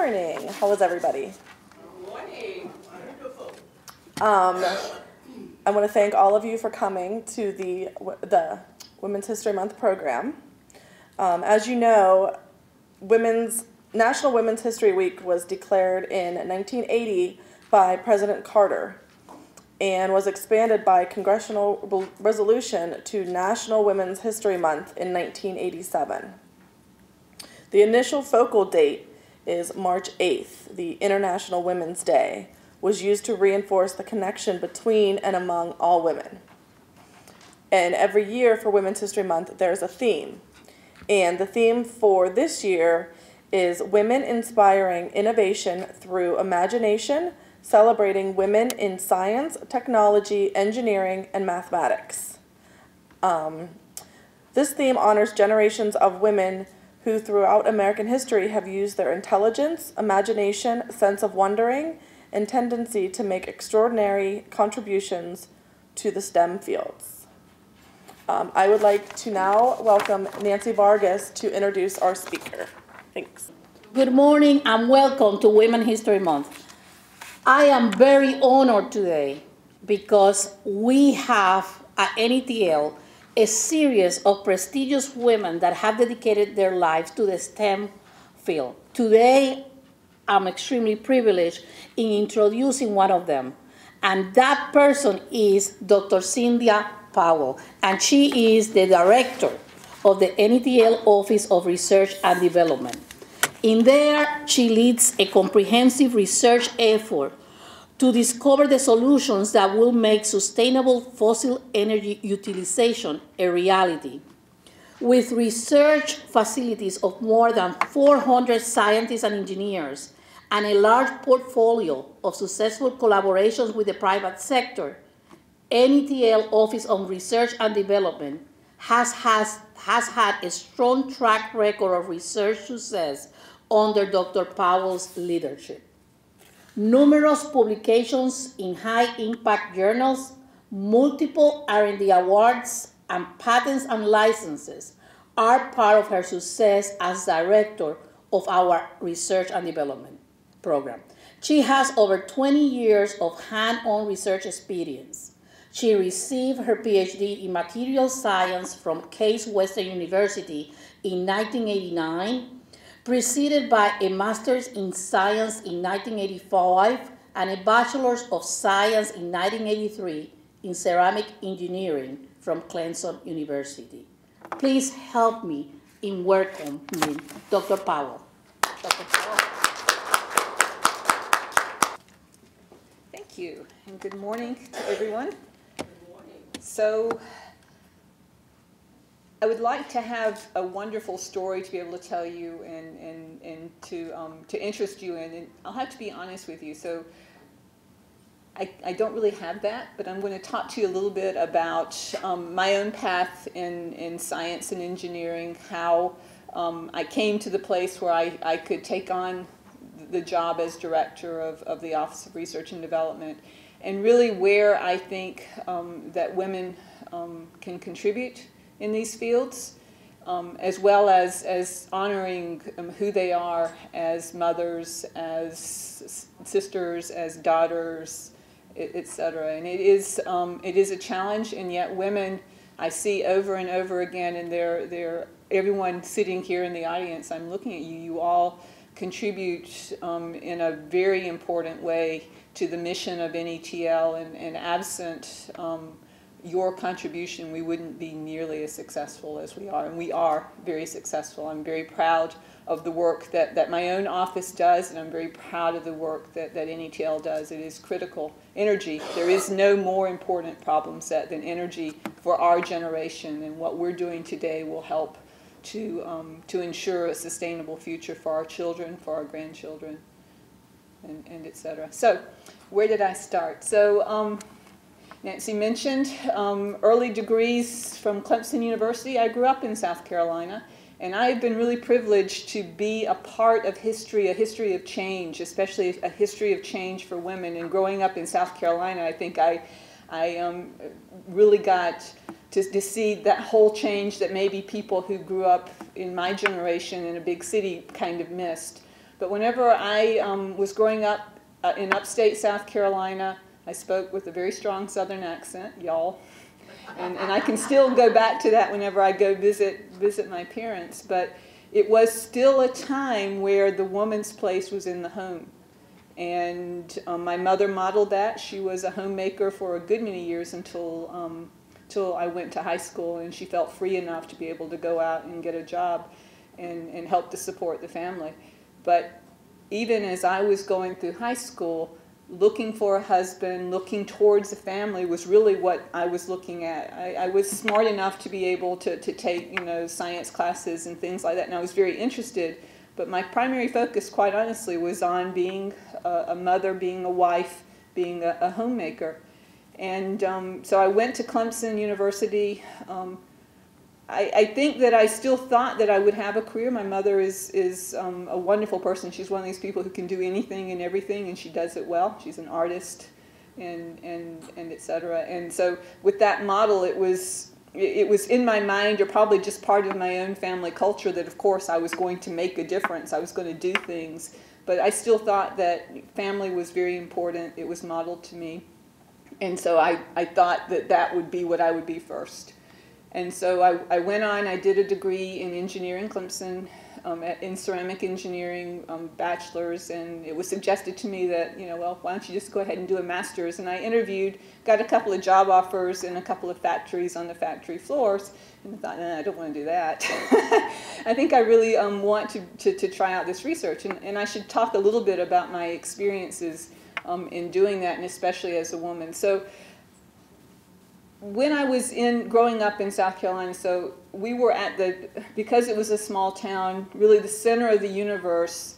morning. How was everybody? Good morning. Wonderful. I want to thank all of you for coming to the Women's History Month program. As you know, National Women's History Week was declared in 1980 by President Carter and was expanded by congressional resolution to National Women's History Month in 1987. The initial focal date is March 8th, the International Women's Day, was used to reinforce the connection between and among all women. And every year for Women's History Month, there's a theme. And the theme for this year is Women Inspiring Innovation Through Imagination, celebrating women in science, technology, engineering, and mathematics. This theme honors generations of women who throughout American history have used their intelligence, imagination, sense of wondering, and tendency to make extraordinary contributions to the STEM fields. I would like to now welcome Nancy Vargas to introduce our speaker. Thanks. Good morning and welcome to Women's History Month. I am very honored today because we have at NETL a series of prestigious women that have dedicated their lives to the STEM field. Today, I'm extremely privileged in introducing one of them, and that person is Dr. Cynthia Power, and she is the director of the NETL Office of Research and Development. In there, she leads a comprehensive research effort to discover the solutions that will make sustainable fossil energy utilization a reality. With research facilities of more than 400 scientists and engineers and a large portfolio of successful collaborations with the private sector, NETL Office of Research and Development has had a strong track record of research success under Dr. Powell's leadership. Numerous publications in high-impact journals, multiple R&D awards, and patents and licenses are part of her success as director of our research and development program. She has over 20 years of hands-on research experience. She received her PhD in material science from Case Western University in 1989, preceded by a master's in science in 1985 and a bachelor's of science in 1983 in ceramic engineering from Clemson University. Please help me in welcoming Dr. Powell. Dr. Powell. Thank you, and good morning to everyone. So, I would like to have a wonderful story to be able to tell you and to interest you in, and I'll have to be honest with you. So, I don't really have that, but I'm going to talk to you a little bit about my own path in science and engineering, how I came to the place where I could take on the job as director of the Office of Research and Development, and really where I think that women can contribute in these fields, as well as honoring who they are as mothers, as sisters, as daughters, etc. And it is a challenge, and yet women I see over and over again, and they're everyone sitting here in the audience, I'm looking at you, you all contribute in a very important way to the mission of NETL, and absent your contribution, we wouldn't be nearly as successful as we are, and we are very successful. I'm very proud of the work that my own office does, and I'm very proud of the work that NETL does. It is critical. Energy, there is no more important problem set than energy for our generation, and what we're doing today will help to ensure a sustainable future for our children, for our grandchildren, and et cetera. So, where did I start? So, Nancy mentioned early degrees from Clemson University. I grew up in South Carolina, and I've been really privileged to be a part of history, a history of change, especially a history of change for women. And growing up in South Carolina, I think I really got to see that whole change that maybe people who grew up in my generation in a big city kind of missed. But whenever I was growing up in upstate South Carolina, I spoke with a very strong Southern accent, y'all. And I can still go back to that whenever I go visit my parents. But it was still a time where the woman's place was in the home. And my mother modeled that. She was a homemaker for a good many years until I went to high school, and she felt free enough to be able to go out and get a job and help to support the family. But even as I was going through high school, looking for a husband, looking towards a family was really what I was looking at. I was smart enough to be able to take, science classes and things like that, and I was very interested. But my primary focus, quite honestly, was on being a mother, being a wife, being a homemaker. And so I went to Clemson University. I think that I still thought that I would have a career. My mother is a wonderful person. She's one of these people who can do anything and everything, and she does it well. She's an artist, and et cetera. And so with that model, it was in my mind, or probably just part of my own family culture, that of course I was going to make a difference. I was going to do things. But I still thought that family was very important. It was modeled to me. And so I thought that that would be what I would be first. And so I went on, I did a degree in engineering, Clemson, in ceramic engineering, bachelor's, and it was suggested to me that, well, why don't you just go ahead and do a master's? And I interviewed, got a couple of job offers in a couple of factories on the factory floors, and I thought, I don't want to do that. I think I really want to try out this research, and I should talk a little bit about my experiences in doing that, and especially as a woman. So when I was growing up in South Carolina, so we were because it was a small town, really the center of the universe.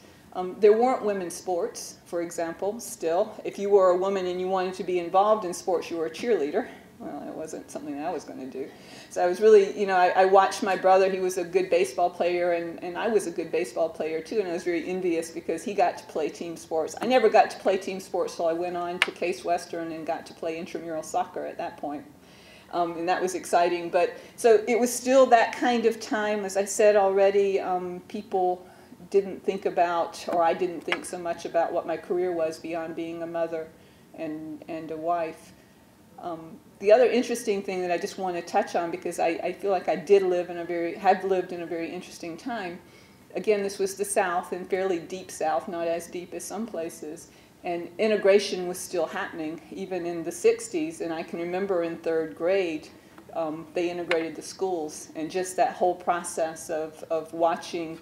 There weren't women's sports, for example, still. If you were a woman and you wanted to be involved in sports, you were a cheerleader. Well, it wasn't something that I was going to do. So I was really, I watched my brother. He was a good baseball player, and I was a good baseball player too, and I was very envious because he got to play team sports. I never got to play team sports till I went on to Case Western and got to play intramural soccer at that point. And that was exciting. But so it was still that kind of time. As I said already, people didn't think about, or I didn't think so much about what my career was beyond being a mother and a wife. The other interesting thing that I just want to touch on, because I feel like I have lived in a very interesting time. Again, this was the South, and fairly deep South, not as deep as some places. And integration was still happening, even in the 60s. And I can remember in third grade, they integrated the schools. And just that whole process of watching,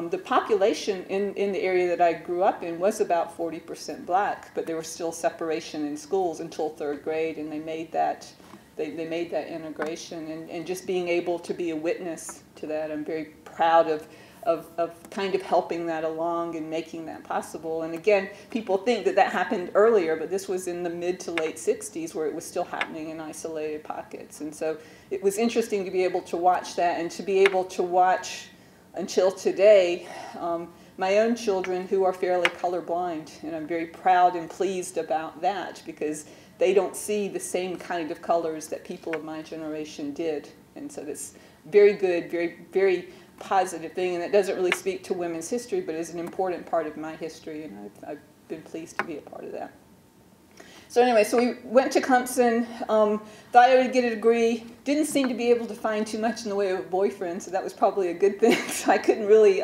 the population in the area that I grew up in was about 40% black, but there was still separation in schools until third grade, and they made that integration. And just being able to be a witness to that, I'm very proud of kind of helping that along and making that possible. And again, people think that happened earlier, but this was in the mid to late 60s where it was still happening in isolated pockets. And so it was interesting to be able to watch that, and to be able to watch until today my own children who are fairly colorblind. And I'm very proud and pleased about that, because they don't see the same kind of colors that people of my generation did. And so that's very good, very, very positive thing, and that doesn't really speak to women's history, but is an important part of my history, and I've been pleased to be a part of that. So anyway, so we went to Clemson, thought I would get a degree, didn't seem to be able to find too much in the way of a boyfriend, so that was probably a good thing. So I couldn't really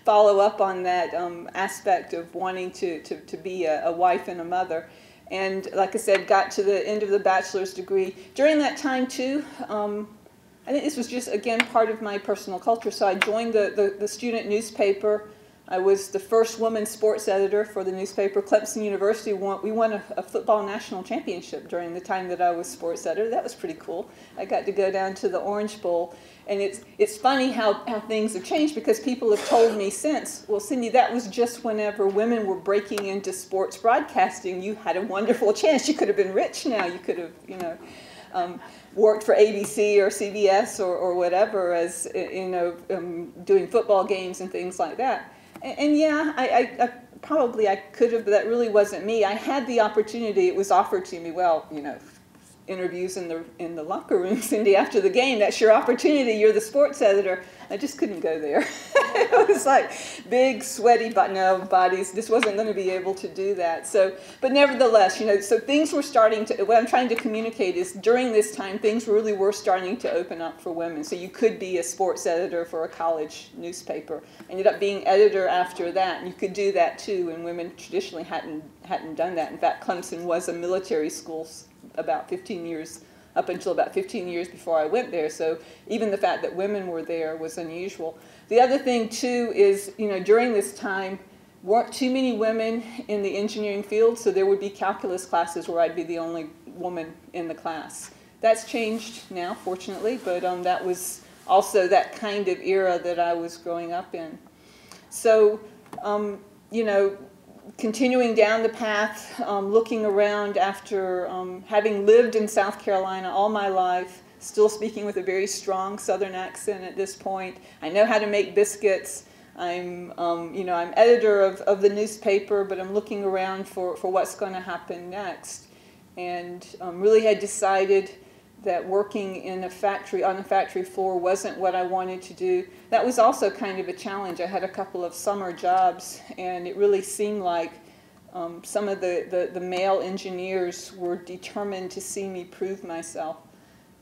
follow up on that aspect of wanting to be a wife and a mother. And like I said, got to the end of the bachelor's degree. During that time too, I think this was just, again, part of my personal culture. So I joined the student newspaper. I was the first woman sports editor for the newspaper. Clemson University we won a football national championship during the time that I was sports editor. That was pretty cool. I got to go down to the Orange Bowl. And it's funny how things have changed, because people have told me since, well, Cindy, that was just whenever women were breaking into sports broadcasting. You had a wonderful chance. You could have been rich now. You could have, worked for ABC or CBS or whatever, as doing football games and things like that. And yeah, I probably could have, but that really wasn't me. I had the opportunity. It was offered to me. Well, interviews in the locker room, Cindy, after the game. That's your opportunity. You're the sports editor. I just couldn't go there. It was like big, sweaty bodies. Just wasn't going to be able to do that. So, but nevertheless, so things were starting to, what I'm trying to communicate is during this time, things really were starting to open up for women. So you could be a sports editor for a college newspaper. Ended up being editor after that, and you could do that too, and women traditionally hadn't done that. In fact, Clemson was a military school about 15 years, up until about 15 years before I went there. So even the fact that women were there was unusual. The other thing too is, during this time, weren't too many women in the engineering field, so there would be calculus classes where I'd be the only woman in the class. That's changed now, fortunately, but that was also that kind of era that I was growing up in. So, continuing down the path, looking around after having lived in South Carolina all my life, still speaking with a very strong Southern accent at this point. I know how to make biscuits. I'm editor of the newspaper, but I'm looking around for what's going to happen next. And really had decided that working in a factory, on a factory floor, wasn't what I wanted to do. That was also kind of a challenge. I had a couple of summer jobs, and it really seemed like some of the male engineers were determined to see me prove myself.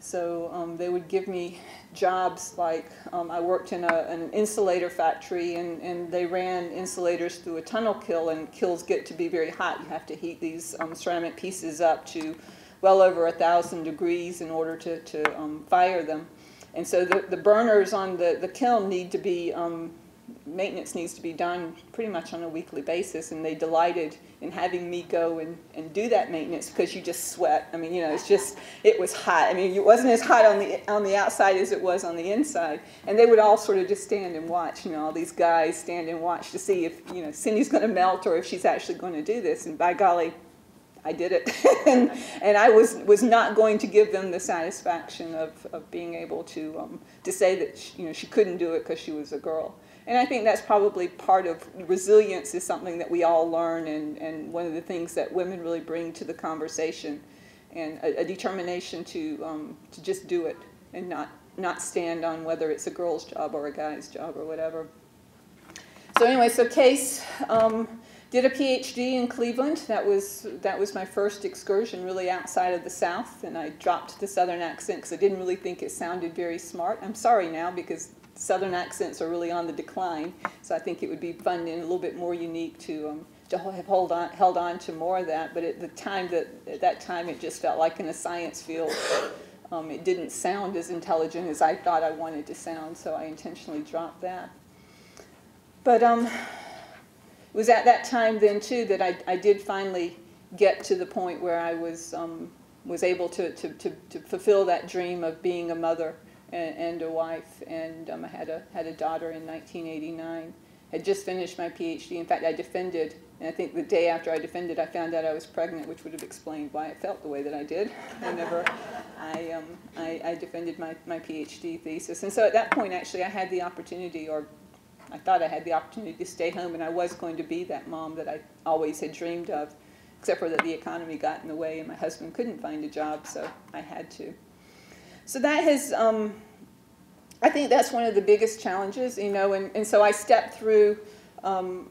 So they would give me jobs like, I worked in an insulator factory, and they ran insulators through a tunnel kiln, and kilns get to be very hot. You have to heat these ceramic pieces up to well over 1,000 degrees in order to fire them. And so the burners on the kiln need to be, maintenance needs to be done pretty much on a weekly basis, and they delighted in having me go and do that maintenance because you just sweat. I mean, it was hot. I mean, it wasn't as hot on the outside as it was on the inside. And they would all sort of just stand and watch, all these guys stand and watch to see if, Cindy's going to melt or if she's actually going to do this. And by golly, I did it. and I was not going to give them the satisfaction of being able to say that she couldn't do it because she was a girl. And I think that's probably part of resilience, is something that we all learn, and one of the things that women really bring to the conversation, and a determination to just do it and not stand on whether it's a girl's job or a guy's job or whatever. So anyway, so Case did a PhD in Cleveland. That was my first excursion really outside of the South, and I dropped the Southern accent because I didn't really think it sounded very smart. I'm sorry now, because Southern accents are really on the decline, so I think it would be fun and a little bit more unique to have held on to more of that. But at that time it just felt like in a science field. It didn't sound as intelligent as I thought I wanted to sound, so I intentionally dropped that. But it was at that time then too that I did finally get to the point where I was able to fulfill that dream of being a mother and a wife, and I had a daughter in 1989. Had just finished my PhD. In fact, I defended, and I think the day after I defended, I found out I was pregnant, which would have explained why I felt the way that I did. I defended my PhD thesis, and so at that point, actually, I had the opportunity, or I thought I had the opportunity to stay home, and I was going to be that mom that I always had dreamed of, except for that the economy got in the way, and my husband couldn't find a job, so I had to. So that has, I think that's one of the biggest challenges, and so I stepped through time.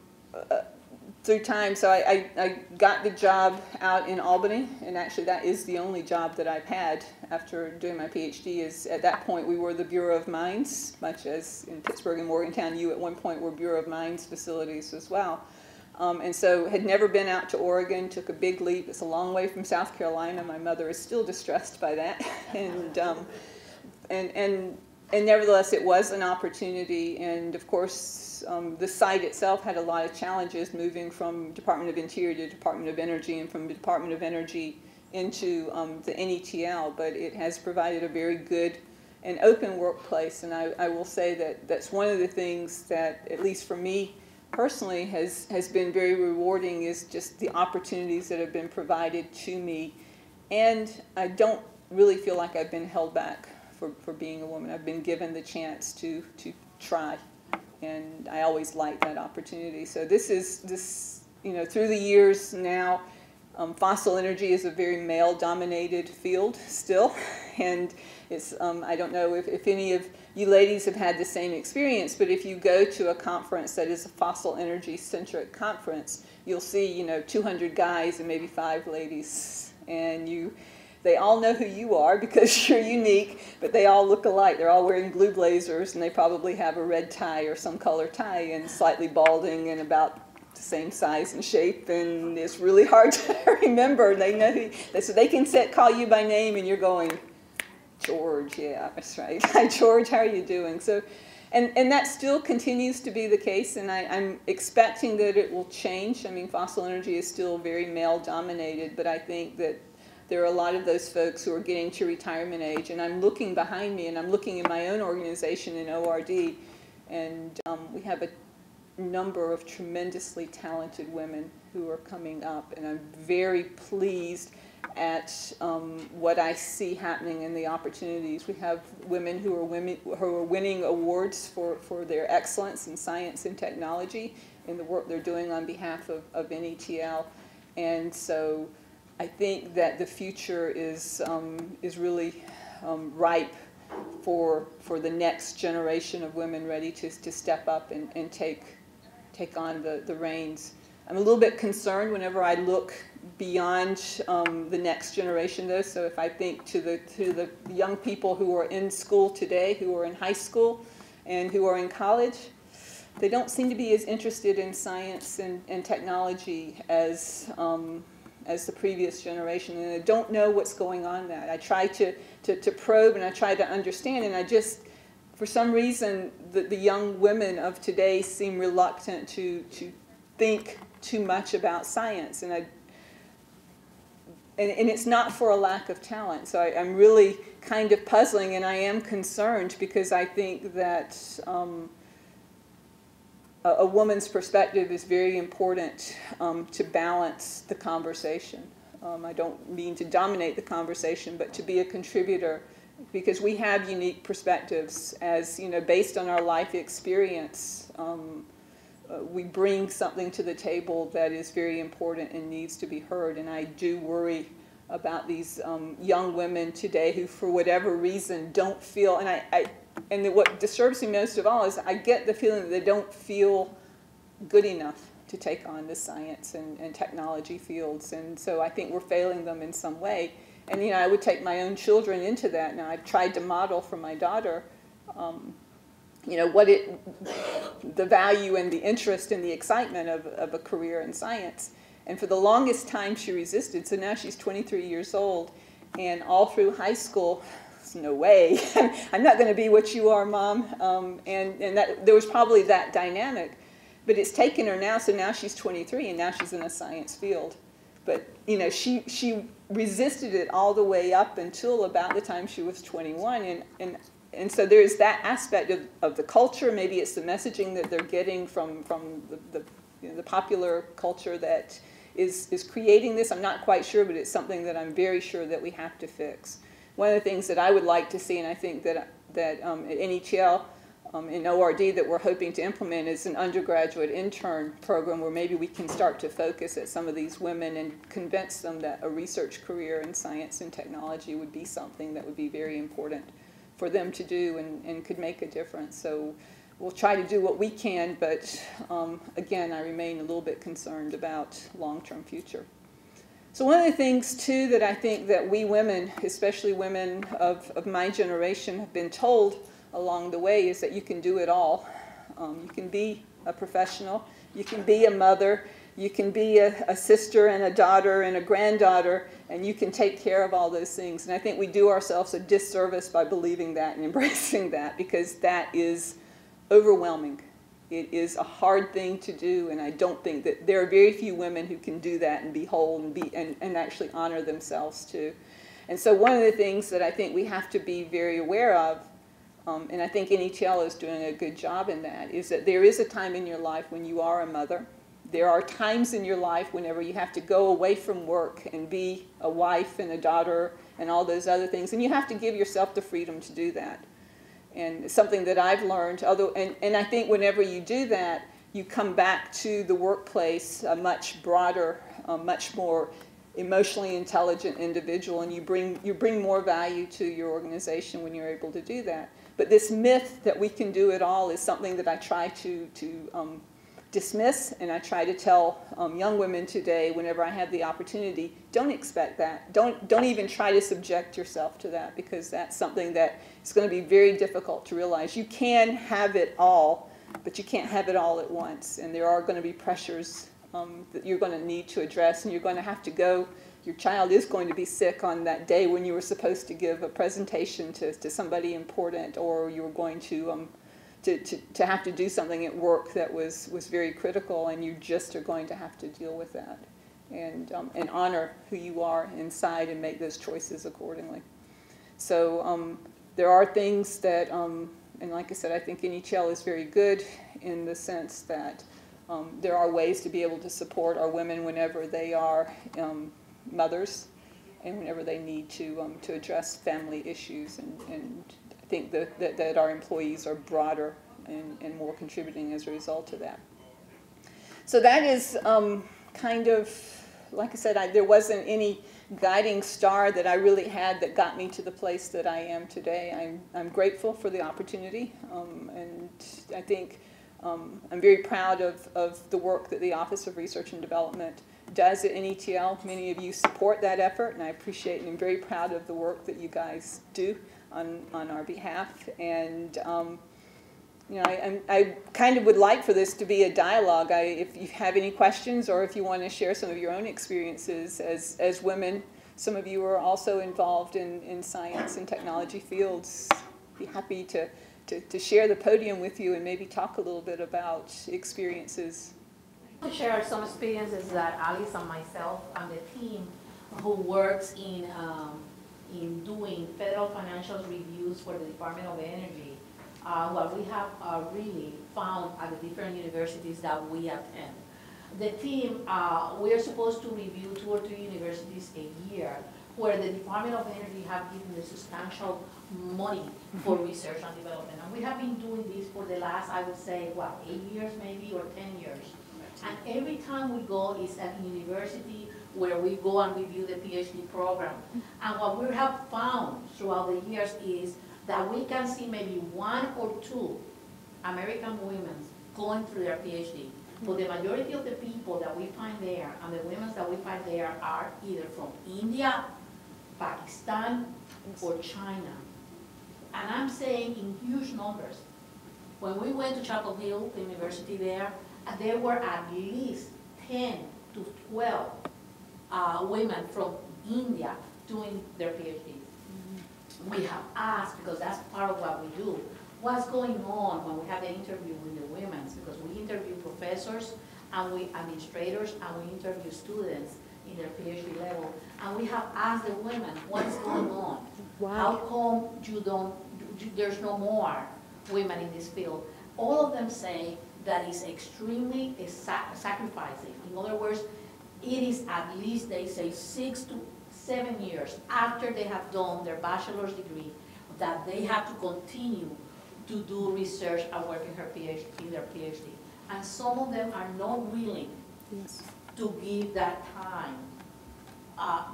So I got the job out in Albany, and actually that is the only job that I've had after doing my PhD. Is at that point we were the Bureau of Mines, much as in Pittsburgh and Morgantown, you at one point were Bureau of Mines facilities as well. And so had never been out to Oregon, took a big leap. It's a long way from South Carolina. My mother is still distressed by that. And nevertheless, it was an opportunity. And of course, the site itself had a lot of challenges, moving from Department of Interior to Department of Energy, and from the Department of Energy into the NETL. But it has provided a very good and open workplace. And I will say that that's one of the things that, at least for me, personally has been very rewarding, is just the opportunities that have been provided to me. And I don't really feel like I've been held back for being a woman. I've been given the chance to try, and I always like that opportunity. So this through the years now, fossil energy is a very male-dominated field still, and it's I don't know if any of you ladies have had the same experience, but if you go to a conference that is a fossil energy centric conference, you'll see, 200 guys and maybe 5 ladies, and they all know who you are because you're unique, but they all look alike. They're all wearing blue blazers, and they probably have a red tie or some color tie and slightly balding and about the same size and shape, and it's really hard to remember. They know so they can call you by name, and you're going, George, yeah, that's right. Hi, George, how are you doing? So, and that still continues to be the case, and I'm expecting that it will change. I mean, fossil energy is still very male-dominated, but I think that there are a lot of those folks who are getting to retirement age, and I'm looking behind me, and I'm looking in my own organization in ORD, and we have a number of tremendously talented women who are coming up, and I'm very pleased at what I see happening in the opportunities. We have women who are winning awards for their excellence in science and technology in the work they're doing on behalf of NETL, and so I think that the future is really ripe for the next generation of women ready to step up and take on the reins. I'm a little bit concerned whenever I look beyond the next generation, though. So if I think to the young people who are in school today, who are in high school, and who are in college, they don't seem to be as interested in science and technology as the previous generation, and I don't know what's going on there. I try to probe, and I try to understand, and I just, for some reason, the young women of today seem reluctant to think too much about science, and it's not for a lack of talent. So I'm really kind of puzzling, and I am concerned because I think that a woman's perspective is very important to balance the conversation. I don't mean to dominate the conversation, but to be a contributor, because we have unique perspectives as, based on our life experience. We bring something to the table that is very important and needs to be heard, and I do worry about these young women today who, for whatever reason, don't feel, and what disturbs me most of all is I get the feeling that they don't feel good enough to take on the science and technology fields, and so I think we're failing them in some way. And I would take my own children into that. Now I've tried to model for my daughter, the value and the interest and the excitement of a career in science. And for the longest time she resisted. So now she's 23 years old, and all through high school, no way, I'm not going to be what you are, Mom. And that there was probably that dynamic, but it's taken her now. So now she's 23, and now she's in a science field. But she resisted it all the way up until about the time she was 21, and so there's that aspect of the culture. Maybe it's the messaging that they're getting from the popular culture that is creating this. I'm not quite sure, but it's something that I'm very sure that we have to fix. One of the things that I would like to see, and I think that at NETL in ORD that we're hoping to implement, is an undergraduate intern program where maybe we can start to focus at some of these women and convince them that a research career in science and technology would be something that would be very important for them to do and could make a difference. So we'll try to do what we can, but again, I remain a little bit concerned about long-term future. So one of the things, too, that I think that we women, especially women of my generation, have been told along the way is that you can do it all. You can be a professional, you can be a mother, you can be a sister and a daughter and a granddaughter, and you can take care of all those things. And I think we do ourselves a disservice by believing that and embracing that, because that is overwhelming. It is a hard thing to do, and I don't think that there are very few women who can do that and be whole and actually honor themselves too. And so one of the things that I think we have to be very aware of, and I think NETL is doing a good job in that, is that there is a time in your life when you are a mother. There are times in your life whenever you have to go away from work and be a wife and a daughter and all those other things, and you have to give yourself the freedom to do that. And something that I've learned, and I think whenever you do that, you come back to the workplace a much broader, much more emotionally intelligent individual, and you bring more value to your organization when you're able to do that. But this myth that we can do it all is something that I try to dismiss, and I try to tell young women today, whenever I have the opportunity, don't expect that. Don't even try to subject yourself to that, because that's something that is going to be very difficult to realize. You can have it all, but you can't have it all at once, and there are going to be pressures that you're going to need to address, and you're going to have to go. Your child is going to be sick on that day when you were supposed to give a presentation to somebody important, or you were going to have to do something at work that was very critical, and you just are going to have to deal with that, and honor who you are inside and make those choices accordingly. So there are things that, and like I said, I think NHL is very good in the sense that there are ways to be able to support our women whenever they are mothers, and whenever they need to address family issues, and I think that our employees are broader and more contributing as a result of that. So that is kind of, like I said, there wasn't any guiding star that I really had that got me to the place that I am today. I'm grateful for the opportunity, and I think I'm very proud of the work that the Office of Research and Development does at NETL. Many of you support that effort, and I appreciate and I'm very proud of the work that you guys do on our behalf. And you know, I kind of would like for this to be a dialogue. If you have any questions, or if you want to share some of your own experiences as women, some of you are also involved in science and technology fields. Be happy to share the podium with you and maybe talk a little bit about experiences. To share some experiences that Alice and myself and the team who works in doing federal financial reviews for the Department of Energy, what we have really found at the different universities that we attend. The team, we are supposed to review 2 or 3 universities a year where the Department of Energy have given the substantial money for research and development. And we have been doing this for the last, I would say, what, 8 years maybe, or 10 years. And every time we go is at a university where we go and review the PhD program. And what we have found throughout the years is that we can see maybe 1 or 2 American women going through their PhD. But the majority of the people that we find there and the women that we find there are either from India, Pakistan, or China. And I'm saying in huge numbers. When we went to Chapel Hill, the university there were at least 10 to 12 women from India doing their PhDs. We have asked, because that's part of what we do, what's going on when we have the interview with the women, because we interview professors and we administrators and we interview students in their PhD level, and we have asked the women what's going on. Wow. How come there's no more women in this field? All of them say that is extremely sacrificing. In other words, it is at least, they say, 6 to 7 years after they have done their bachelor's degree that they have to continue to do research and work in their PhD. And some of them are not willing to give that time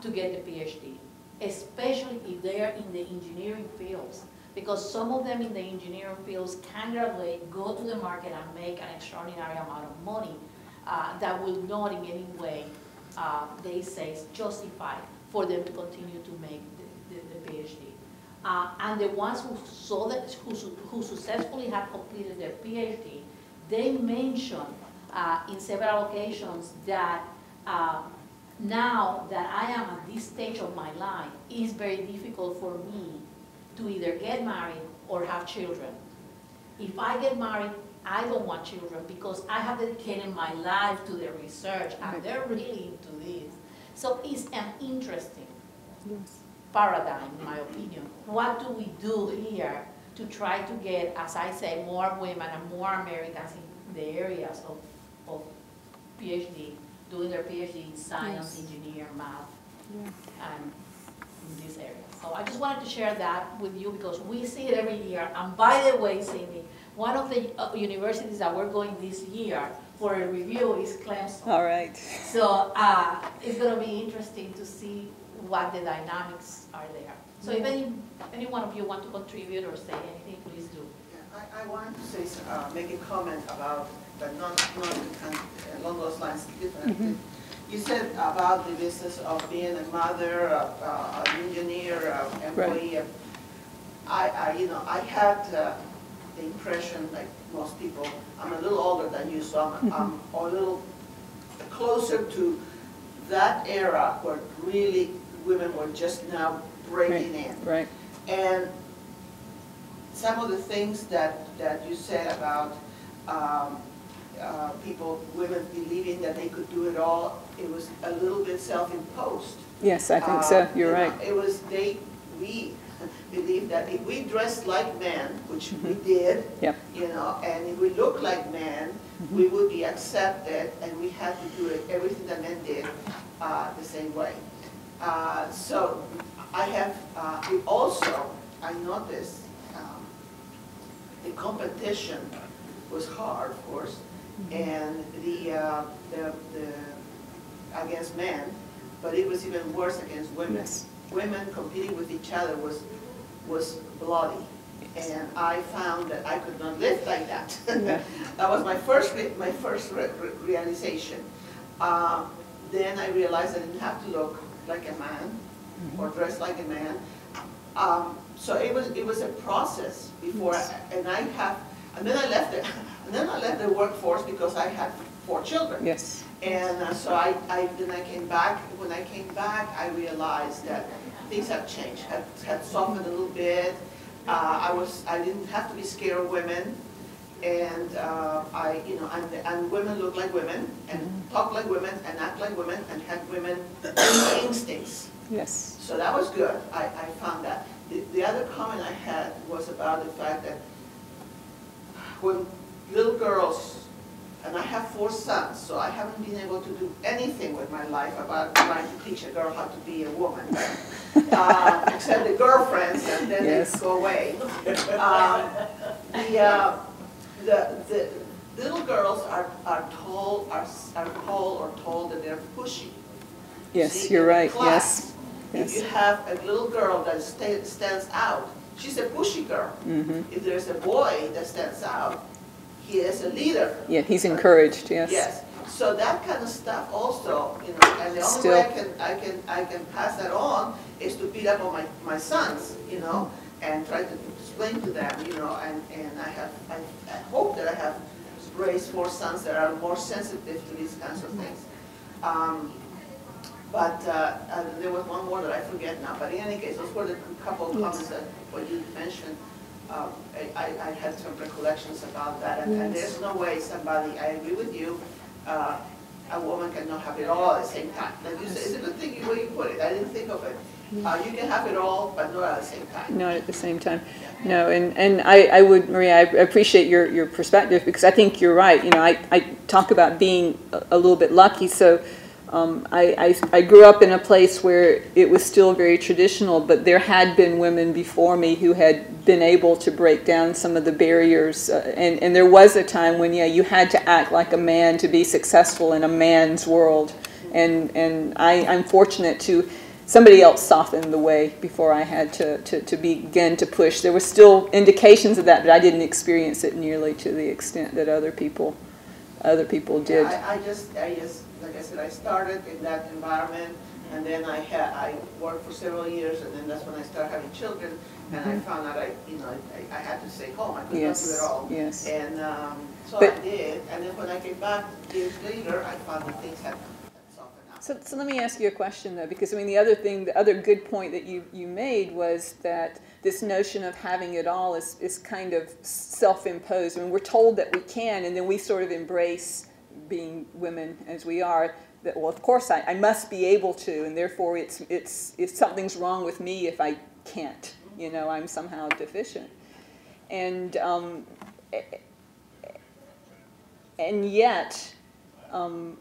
to get the PhD, especially if they are in the engineering fields. Because some of them in the engineering fields can graduate, go to the market, and make an extraordinary amount of money that will not in any way, they say, justify for them to continue to make the PhD. And the ones who successfully have completed their PhD, they mention in several occasions that now that I am at this stage of my life, it is very difficult for me to either get married or have children. If I get married, I don't want children because I have dedicated my life to the research and they're really into this. So it's an interesting paradigm, in my opinion. What do we do here to try to get, as I say, more women and more Americans in the areas of PhD, doing their PhD in science, engineer, math, and in this area. So I just wanted to share that with you because we see it every year. And by the way, Cindy, one of the universities that we're going this year for a review is Clemson. All right. So it's going to be interesting to see what the dynamics are there. So if any one of you want to contribute or say anything, please do. Yeah, I wanted to say, make a comment about, but not along those lines, different. You said about the business of being a mother, an engineer, employee. Right. I had the impression, like most people, I'm a little older than you, so I'm a little closer to that era where really women were just now breaking in. Right. And some of the things that you said about women believing that they could do it all, it was a little bit self-imposed. Yes, I think so. You're right. It was we believed that if we dressed like men, which we did, yep. And if we looked like men, we would be accepted, and we had to do everything that men did the same way. So I have also, I noticed the competition was hard, of course, and the against men, but it was even worse against women. Yes. Women competing with each other was bloody, and I found that I could not live like that. Yeah. That was my first realization. Then I realized I didn't have to look like a man or dress like a man. So it was a process before, and then I left the workforce because I had 4 children. Yes. And so then I came back. When I came back, I realized that things have changed, had softened a little bit. I didn't have to be scared of women, and and women look like women, and talk like women, and act like women, and had women instincts. Yes. So that was good. I found that. The other comment I had was about the fact that when little girls, and I have 4 sons, so I haven't been able to do anything with my life about trying to teach a girl how to be a woman, except the girlfriends, and then they go away. The little girls are told that they're pushy. Yes, see, you're right. Class, yes. If you have a little girl that stands out, she's a pushy girl. If there's a boy that stands out, he is a leader. Yeah, he's encouraged. Yes. Yes. So that kind of stuff also, and the only way I can pass that on is to beat up on my sons, and try to explain to them, and I hope that I have raised 4 sons that are more sensitive to these kinds of things. But there was one more that I forget now. But in any case, those were the couple of comments that what you mentioned. I had some recollections about that, and there's no way somebody, I agree with you, a woman cannot have it all at the same time. Like you said, it's a good thing the way you put it. I didn't think of it. You can have it all, but not at the same time. Not at the same time. Yeah. No, and I would, Maria, I appreciate your perspective, because I think you're right. I talk about being a little bit lucky, so I grew up in a place where it was still very traditional, but there had been women before me who had been able to break down some of the barriers. And there was a time when, you had to act like a man to be successful in a man's world. And I'm fortunate to, somebody else softened the way before I had to begin to push. There were still indications of that, but I didn't experience it nearly to the extent that other people did. Yeah, I just like I said, I started in that environment, and then I worked for several years, and then that's when I started having children, and I found out I had to stay home. I could not do it all. Yes. And so I did, and then when I came back years later, I found that things had softened out. So let me ask you a question, though, because the other good point that you made was that this notion of having it all is kind of self-imposed. We're told that we can, and then we sort of embrace being women as we are, that, well, of course I must be able to, and therefore it's something's wrong with me if I can't, I'm somehow deficient. And yet, how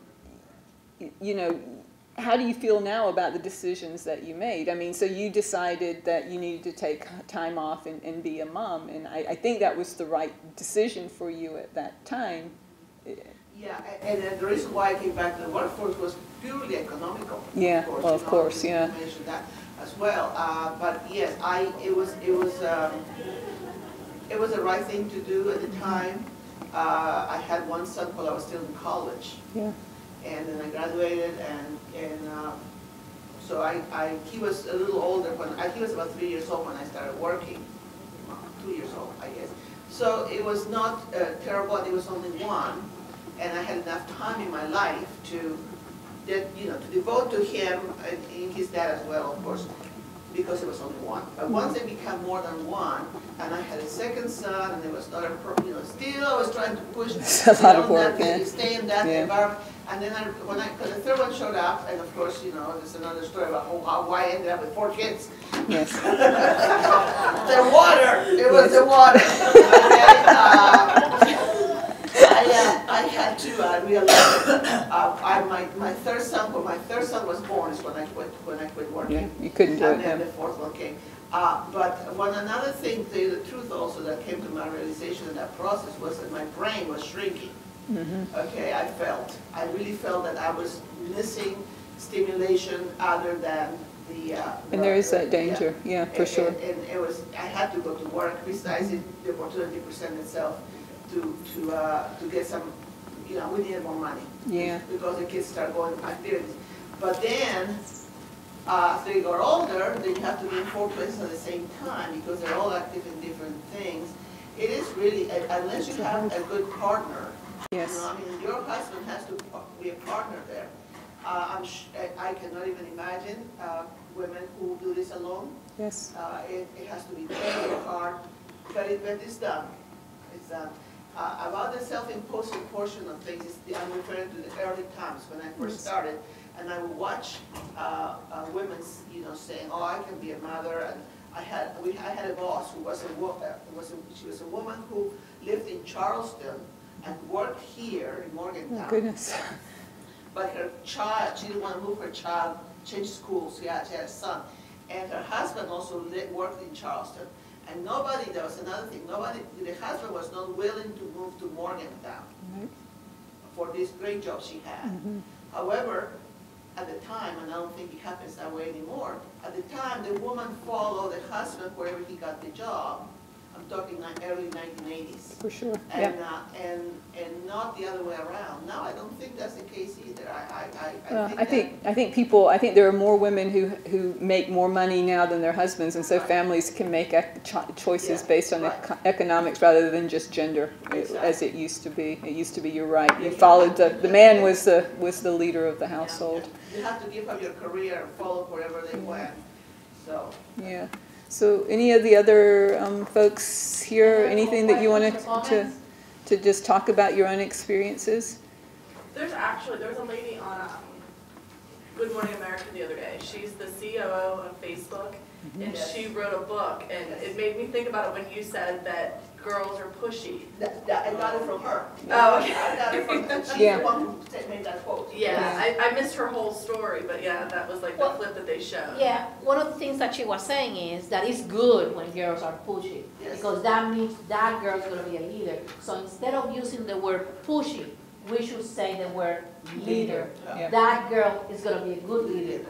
do you feel now about the decisions that you made? So you decided that you needed to take time off and be a mom, and I think that was the right decision for you at that time. Yeah, and then the reason why I came back to the workforce was purely economical. Yeah, well, of course, you yeah. mentioned that as well. But yes, it was the right thing to do at the time. I had one son while I was still in college. Yeah. And then I graduated, and so he was a little older he was about 3 years old when I started working. 2 years old, I guess. So it was not terrible. It was only one, and I had enough time in my life to devote to him and his dad as well, of course, because it was only one. But once it became more than one, and I had a second son, and there was another, still I was trying to push. It's a lot of work, stay in that environment. And then because the third one showed up, and of course, there's another story about why I ended up with 4 kids. Yes. The water. It was the water. I had to realize my third son. When my third son was born, is when I quit working. Yeah, you couldn't do it. And then the fourth one came. But another thing, the truth also that came to my realization in that process was that my brain was shrinking. Mm-hmm. Okay, I really felt that I was missing stimulation other than and there is that danger, yeah, for sure. And it was, I had to go to work besides the opportunity presented itself to get some, we needed more money. Yeah. Because the kids start going to activities. But then, as they got older, then you have to be in 4 places at the same time because they're all active in different things. It is really, unless you have a good partner. Yes. Your husband has to be a partner there. I cannot even imagine women who do this alone. Yes. It has to be very hard, but it's done. It's done. About the self-imposed portion of things, I'm referring to the early times when I first started, and I would watch women, saying, "Oh, I can be a mother." And I had a boss who was she was a woman who lived in Charleston and worked here in Morgantown. Oh, goodness. But her child, she didn't want to move her child, change schools. She had a son. And her husband also worked in Charleston. And that was another thing, the husband was not willing to move to Morgantown for this great job she had. Mm-hmm. However, at the time, and I don't think it happens that way anymore, at the time the woman followed the husband wherever he got the job. I'm talking early 1980s. For sure. And, and not the other way around. Now I don't think that's the case either. I think there are more women who make more money now than their husbands, and so families can make choices based on economics rather than just gender, as it used to be. It used to be, you're right, you followed the man was the leader of the household. You have to give up your career and follow wherever they went. So. Yeah. So any of the other folks here, anything that you wanted to just talk about your own experiences? There's a lady on Good Morning America the other day. She's the COO of Facebook, and she wrote a book, and it made me think about it when you said that girls are pushy. I got it from her. Oh, okay. I got it from her. She's the one who made that quote. Yeah, I missed her whole story, but yeah, that was like the clip that they showed. Yeah, one of the things that she was saying is that it's good when girls are pushy, because that means that girl's going to be a leader. So instead of using the word pushy, we should say the word leader. Yeah. That girl is going to be a good leader.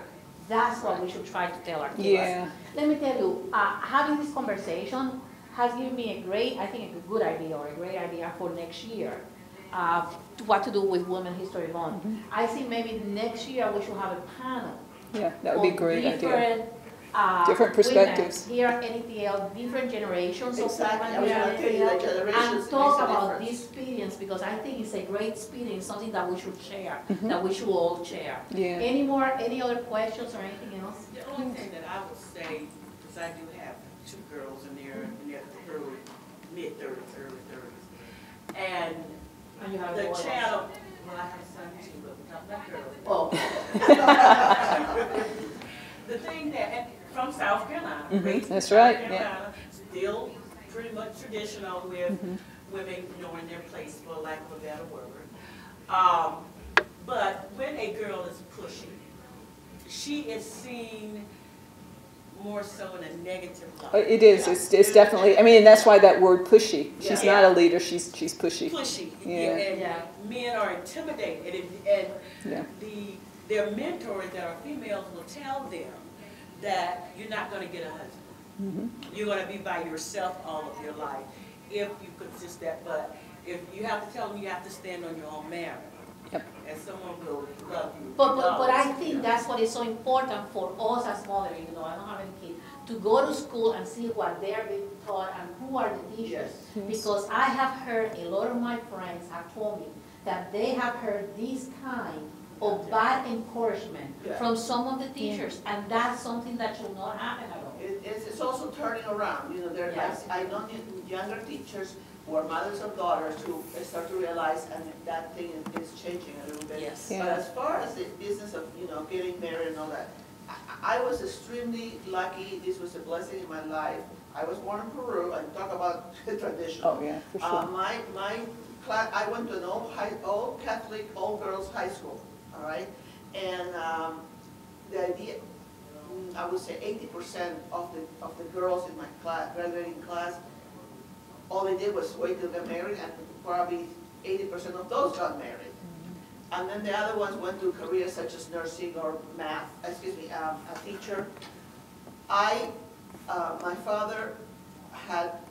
That's what we should try to tell our kids. Yeah. Let me tell you, having this conversation has given me a good idea or a great idea for next year. What to do with Women's History Month. I think maybe next year we should have a panel. Yeah, that would be a great idea. Different perspectives. Here at NTL, different generations of Exactly. NTL, and talk about this experience, because I think it's a great experience, something that we should share, that we should all share. Yeah. Any other questions or anything else? The only thing that I would say, because I do have 2 girls in their mid-30s, early 30s, and you have the child, well, I have a son too, but we're talking about girls. Oh. The thing that, from South Carolina, That's right. South Carolina, still pretty much traditional with women knowing their place, for lack of a better word. But when a girl is pushing, she is seen more so in a negative light. It is. It's definitely. I mean, and that's why that word pushy. She's not a leader. She's pushy. Pushy. Yeah. And men are intimidated, and Yeah. their mentors that are females will tell them that you're not going to get a husband. Mm-hmm. You're going to be by yourself all of your life if you consist that. But if you have to tell them you have to stand on your own merit. Yep. And someone will love you. But I think that's what is so important for us as mothers, you know, I don't have any kids, to go to school and see what they're being taught and who are the teachers. Yes. Because I have heard, a lot of my friends have told me that they have heard this kind of bad encouragement from some of the teachers, and that's something that should not happen at all. It's also turning around, you know, I know younger teachers who are mothers of daughters who start to realize, and that thing is changing a little bit. Yes. Yeah. But as far as the business of, you know, getting married and all that, I was extremely lucky. This was a blessing in my life. I was born in Peru, and talk about tradition. Oh yeah, for sure. My class, I went to an all Catholic, all girls high school, all right? And the idea, I would say 80% of the girls in my class, graduating class, all they did was wait till they got married, and probably 80% of those got married. And then the other ones went to careers such as nursing or math, a teacher. My father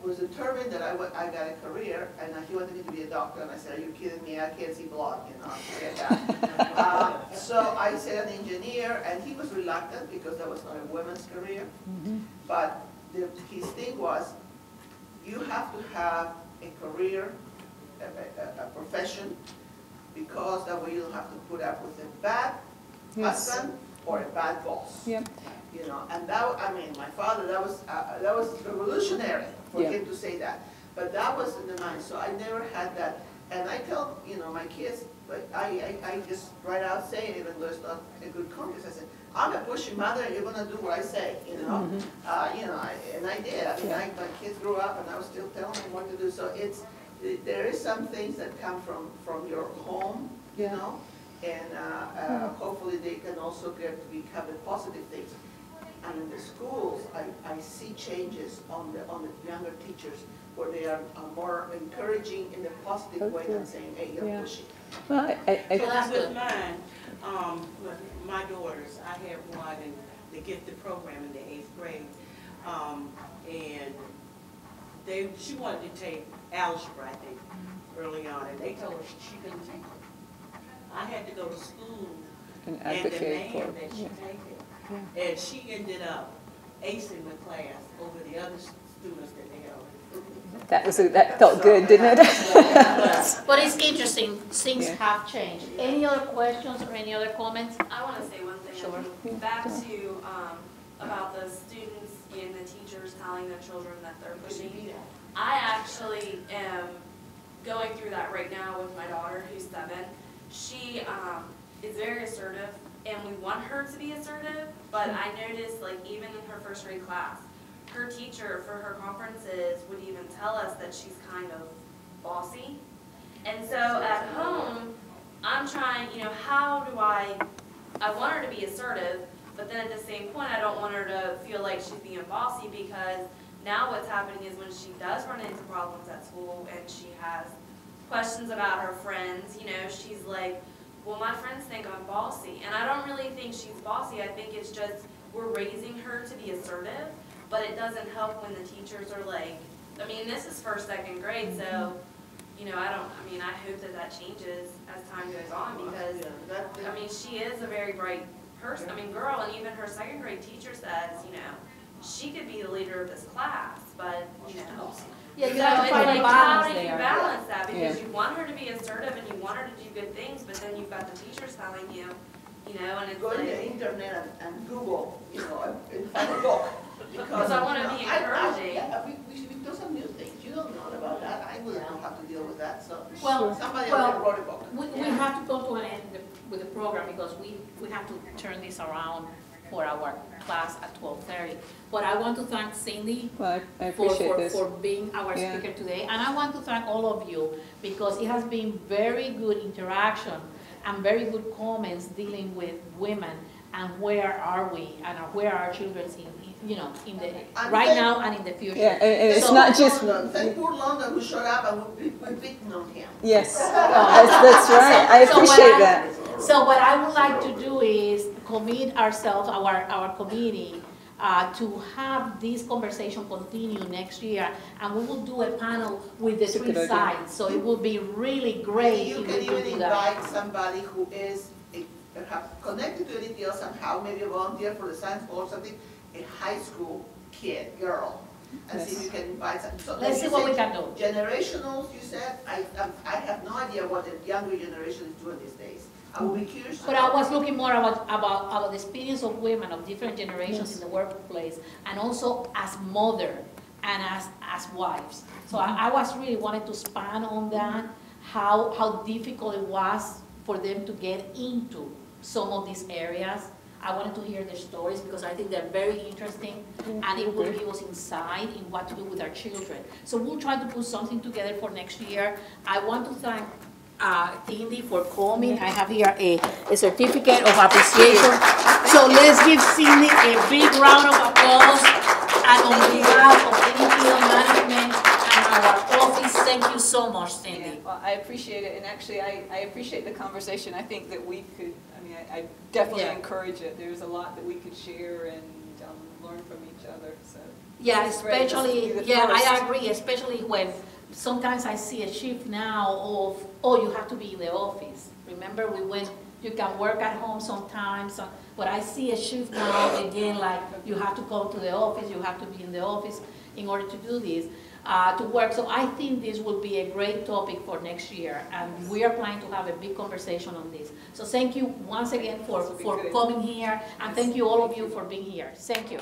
was determined that I got a career, and he wanted me to be a doctor, and I said, are you kidding me? I can't see blood, you know, forget that. So I said an engineer, and he was reluctant because that was not a women's career. But his thing was, you have to have a career, a profession, because that way you don't have to put up with a bad husband or a bad boss. Yep. You know, and that, I mean, my father, that was revolutionary for him to say that. But that was in the mind, so I never had that. And I tell, you know, my kids, but I just right out say it, even though it's not a good context. I said, I'm a pushy mother, and you're gonna do what I say, you know. You know, and I did. I mean, my kids grew up, and I was still telling them what to do. So there is some things that come from your home, you know, and hopefully they can also become the positive things. And in the schools, I see changes on the younger teachers where they are more encouraging in the positive way than saying, hey, you're pushy. Well, With mine, with my daughters, I had one in the gifted program in the 8th grade, and she wanted to take algebra, I think, early on, and they told her she couldn't take it. I had to go to school and and advocate demand for that she take it. And she ended up acing the class over the other students that they held. that felt good, didn't it? But it's interesting, things have changed. Any other questions or any other comments? I want to say one thing. Sure. Back to about the students and the teachers telling their children that they're pushing. I actually am going through that right now with my daughter, who's 7. She is very assertive, and we want her to be assertive, but I noticed, like, even in her 1st grade class, her teacher for her conferences would even tell us that she's kind of bossy. And so at home, I'm trying, you know, how do I want her to be assertive, but then at the same point, I don't want her to feel like she's being bossy, because now what's happening is when she does run into problems at school and she has questions about her friends, you know, she's like, well, my friends think I'm bossy. And I don't really think she's bossy. I think it's just we're raising her to be assertive, but it doesn't help when the teachers are like, I mean, this is 1st, 2nd grade, so, you know, I hope that changes as time goes on, because, I mean, she is a very bright person, girl, and even her 2nd grade teacher says, you know, she could be the leader of this class, but, you know. Yeah, you So have to it's find like, a how balance do you there. balance that? Because you want her to be assertive and you want her to do good things, but then you've got the teachers telling you, you know, and it's Go to like. the internet and Google, you know, and find a book. Because I want to be encouraging. We do some new things. You don't know about that. I wouldn't know how to deal with that. So somebody well, wrote a book. We have to go to an end with the program, because we have to turn this around for our class at 12:30. But I want to thank Cindy Well, I appreciate this. for being our speaker today. And I want to thank all of you, because it has been very good interaction and very good comments dealing with women and where are we, and where are our children in the And right thank- now and in the future. Yeah, and it's So- not just, Thank poor London who showed up and we beaten on him. yes, that's right, I So what appreciate that. So what I would like to do is commit ourselves, our committee, to have this conversation continue next year, and we will do a panel with the That's a three good idea. sides. So it will be really great You if can we could even do that. invite somebody who is perhaps connected to NTL somehow, maybe a volunteer for the science or something, a high school kid, girl, and see if you can invite some. So Let's you see what we said can do. Generationals, you said, I have no idea what the younger generation is doing these days. I will be curious. to But know. I was looking more about the experience of women of different generations in the workplace, and also as mother and as wives. So I was really wanted to span on that, how difficult it was for them to get into some of these areas. I wanted to hear their stories because I think they're very interesting, and it will give us insight in what to do with our children. So we'll try to put something together for next year. I want to thank Cindy for coming. I have here a certificate of appreciation. So let's give Cindy a big round of applause. And on behalf of NTL management and our office, thank you so much, Cindy. Yeah, well, I appreciate it, and actually, I appreciate the conversation. I think that we could, I definitely Yeah. encourage it. There's a lot that we could share and learn from each other, so. Yeah, this is great. This will be especially, the yeah, I first. agree, especially when sometimes I see a shift now of, oh, you have to be in the office. Remember, you can work at home sometimes, but I see a shift now again, like you have to go to the office, you have to be in the office in order to do this, to work. So I think this will be a great topic for next year, and we are planning to have a big conversation on this. So thank you once again for This will be good. coming here, and thank you all of you for being here. Thank you.